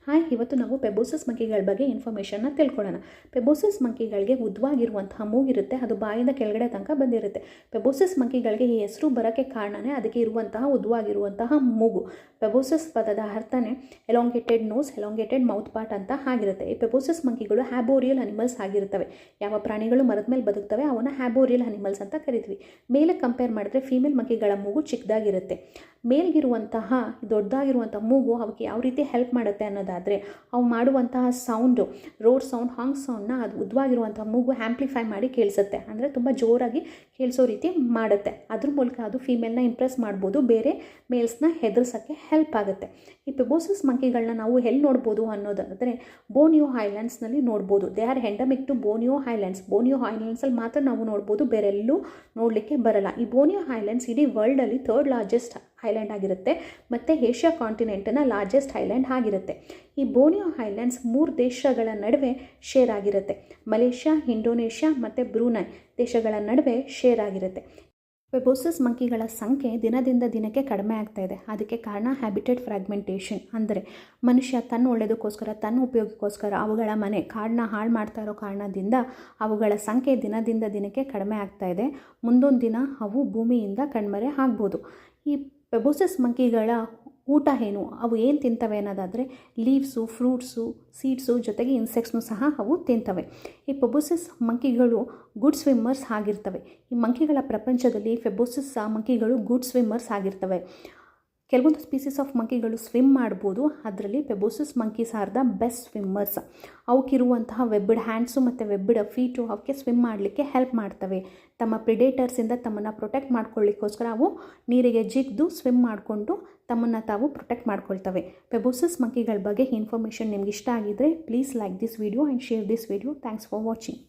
Hi, ಇವತ್ತು ನಾವು ಪೆಬೋಸಸ್ ಮಂಕಿಗಳ ಬಗ್ಗೆ ಇನ್ಫಾರ್ಮೇಷನ್ನ ತಿಳ್ಕೊಳ್ಳೋಣ. ಪೆಬೋಸಸ್ ಮಂಕಿಗಳಿಗೆ ಉದ್ದವಾಗಿರುವಂತಹ ಮೂಗಿರುತ್ತೆ, ಅದು ಬಾಯಿಂದ ಕೆಳಗಡೆ ತನಕ ಬಂದಿರುತ್ತೆ. ಪೆಬೋಸಸ್ ಮಂಕಿಗಳಿಗೆ ಈ ಹೆಸರು ಬರೋಕ್ಕೆ ಕಾರಣನೇ ಅದಕ್ಕೆ ಇರುವಂತಹ ಉದ್ದವಾಗಿರುವಂತಹ ಮೂಗು. ಪೆಬೋಸಸ್ ಪದದ ಅರ್ಥನೇ elongated nose, elongated mouth part ಅಂತ ಆಗಿರುತ್ತೆ. ಈ ಪೆಬೋಸಸ್ ಮಂಕಿಗಳು ಹ್ಯಾಬೋರಿಯಲ್ ಅನಿಮಲ್ಸ್ ಆಗಿರ್ತವೆ. ಯಾವ ಪ್ರಾಣಿಗಳು ಮರದ ಮೇಲೆ ಬದುಕ್ತವೆ ಅವನ್ನ ಹ್ಯಾಬೋರಿಯಲ್ ಅನಿಮಲ್ಸ್ ಅಂತ ಕರಿತೀವಿ. ಮೇಲೆ ಕಂಪೇರ್ ಮಾಡಿದ್ರೆ ಫೀಮೇಲ್ ಮಂಕಿಗಳ ಮೂಗು ಚಿಕ್ಕದಾಗಿರುತ್ತೆ. ಮೇಲ್ಗಿರುವಂತಹ ದೊಡ್ಡದಾಗಿರುವಂತಹ ಮೂಗು ಅವಕ್ಕೆ ಯಾವ ರೀತಿ ಹೆಲ್ಪ್ ಮಾಡುತ್ತೆ ಅನ್ನೋದಾದರೆ, ಅವು ಮಾಡುವಂತಹ ಸೌಂಡು, ರೋಡ್ ಸೌಂಡ್, ಹಾಂಗ್ ಸೌಂಡ್ನ ಅದು ಉದ್ದವಾಗಿರುವಂತಹ ಮೂಗು ಆ್ಯಂಪ್ಲಿಫೈ ಮಾಡಿ ಕೇಳಿಸುತ್ತೆ. ಅಂದರೆ ತುಂಬ ಜೋರಾಗಿ ಕೇಳಿಸೋ ರೀತಿ ಮಾಡುತ್ತೆ. ಅದ್ರ ಮೂಲಕ ಅದು ಫೀಮೇಲ್ನ ಇಂಪ್ರೆಸ್ ಮಾಡ್ಬೋದು, ಬೇರೆ ಮೇಲ್ಸ್ನ ಹೆದರ್ಸೋಕ್ಕೆ ಹೆಲ್ಪ್ ಆಗುತ್ತೆ. ಈ ಪೆಬೋಸಸ್ ಮಂಕಿಗಳನ್ನ ನಾವು ಎಲ್ಲಿ ನೋಡ್ಬೋದು ಅನ್ನೋದಾದರೆ ಬೋರ್ನಿಯೋ ಐಲ್ಯಾಂಡ್ಸ್ನಲ್ಲಿ ನೋಡ್ಬೋದು. They are endemic to Borneo islands. Borneo ಐಲ್ಯಾಂಡ್ಸಲ್ಲಿ ಮಾತ್ರ ನಾವು ನೋಡ್ಬೋದು, ಬೇರೆಲ್ಲೂ ನೋಡಲಿಕ್ಕೆ ಬರಲ್ಲ. ಈ ಬೋರ್ನಿಯೋ ಐಲ್ಯಾಂಡ್ಸ್ ಇಡೀ ವರ್ಲ್ಡಲ್ಲಿ ಥರ್ಡ್ ಲಾರ್ಜೆಸ್ಟ್ ಐಲ್ಯಾಂಡ್ ಆಗಿರುತ್ತೆ ಮತ್ತು ಏಷ್ಯಾ ಕಾಂಟಿನೆಂಟ್ನ ಲಾರ್ಜೆಸ್ಟ್ ಐಲ್ಯಾಂಡ್ ಆಗಿರುತ್ತೆ. ಈ ಬೋರ್ನಿಯೋ ಐಲ್ಯಾಂಡ್ಸ್ 3 ದೇಶಗಳ ನಡುವೆ ಶೇರ್ ಆಗಿರುತ್ತೆ. ಮಲೇಷ್ಯಾ, ಇಂಡೋನೇಷ್ಯಾ ಮತ್ತು ಬ್ರೂನೈ ದೇಶಗಳ ನಡುವೆ ಶೇರ್ ಆಗಿರುತ್ತೆ. ಪೆಬೋಸಸ್ ಮಂಕಿಗಳ ಸಂಖ್ಯೆ ದಿನದಿಂದ ದಿನಕ್ಕೆ ಕಡಿಮೆ ಆಗ್ತಾ ಇದೆ. ಅದಕ್ಕೆ ಕಾರಣ ಹ್ಯಾಬಿಟೇಟ್ ಫ್ರಾಗ್ಮೆಂಟೇಷನ್. ಅಂದರೆ ಮನುಷ್ಯ ತನ್ನ ಒಳ್ಳೆಯದಕ್ಕೋಸ್ಕರ, ತನ್ನ ಉಪಯೋಗಕ್ಕೋಸ್ಕರ ಅವುಗಳ ಮನೆ ಕಾಡನ್ನ ಹಾಳು ಮಾಡ್ತಾ ಇರೋ ಕಾರಣದಿಂದ ಅವುಗಳ ಸಂಖ್ಯೆ ದಿನದಿಂದ ದಿನಕ್ಕೆ ಕಡಿಮೆ ಆಗ್ತಾ ಇದೆ. ಮುಂದೊಂದು ದಿನ ಅವು ಭೂಮಿಯಿಂದ ಕಣ್ಮರೆ ಆಗ್ಬೋದು. ಈ ಪೆಬೋಸಸ್ ಮಂಕಿಗಳ ಊಟ ಏನು, ಅವು ಏನು ತಿಂತವೆ ಅನ್ನೋದಾದರೆ ಲೀವ್ಸು, ಫ್ರೂಟ್ಸು, ಸೀಡ್ಸು ಜೊತೆಗೆ ಇನ್ಸೆಕ್ಟ್ಸ್ನು ಸಹ ಅವು ತಿಂತವೆ. ಈ ಪೆಬೋಸಸ್ ಮಂಕಿಗಳು ಗುಡ್ ಸ್ವಿಮ್ಮರ್ಸ್ ಆಗಿರ್ತವೆ. ಈ ಮಂಕಿಗಳ ಪ್ರಪಂಚದಲ್ಲಿ ಪೆಬೋಸಸ್ ಮಂಕಿಗಳು ಗುಡ್ ಸ್ವಿಮ್ಮರ್ಸ್ ಆಗಿರ್ತವೆ. ಕೆಲವೊಂದು ಸ್ಪೀಸೀಸ್ ಆಫ್ ಮಂಕಿಗಳು ಸ್ವಿಮ್ ಮಾಡ್ಬೋದು, ಅದರಲ್ಲಿ proboscis monkeys are the best swimmers. ಅವಕ್ಕಿರುವಂತಹ ವೆಬ್ಬಿಡ್ ಹ್ಯಾಂಡ್ಸು ಮತ್ತು ವೆಬ್ಬಿಡ್ ಫೀಟು ಅವಕ್ಕೆ ಸ್ವಿಮ್ ಮಾಡಲಿಕ್ಕೆ ಹೆಲ್ಪ್ ಮಾಡ್ತವೆ. ತಮ್ಮ ಪ್ರಿಡೇಟರ್ಸಿಂದ ತಮ್ಮನ್ನು ಪ್ರೊಟೆಕ್ಟ್ ಮಾಡ್ಕೊಳ್ಳಿಕ್ಕೋಸ್ಕರ ಅವು ನೀರಿಗೆ ಜಿಗ್ದು ಸ್ವಿಮ್ ಮಾಡಿಕೊಂಡು ತಮ್ಮನ್ನು ತಾವು ಪ್ರೊಟೆಕ್ಟ್ ಮಾಡ್ಕೊಳ್ತವೆ. ಪೆಬೋಸಸ್ ಮಂಕಿಗಳ ಬಗ್ಗೆ ಇನ್ಫಾರ್ಮೇಷನ್ ನಿಮ್ಗೆ ಇಷ್ಟ ಆಗಿದ್ದರೆ please like this video and share this video. Thanks for watching.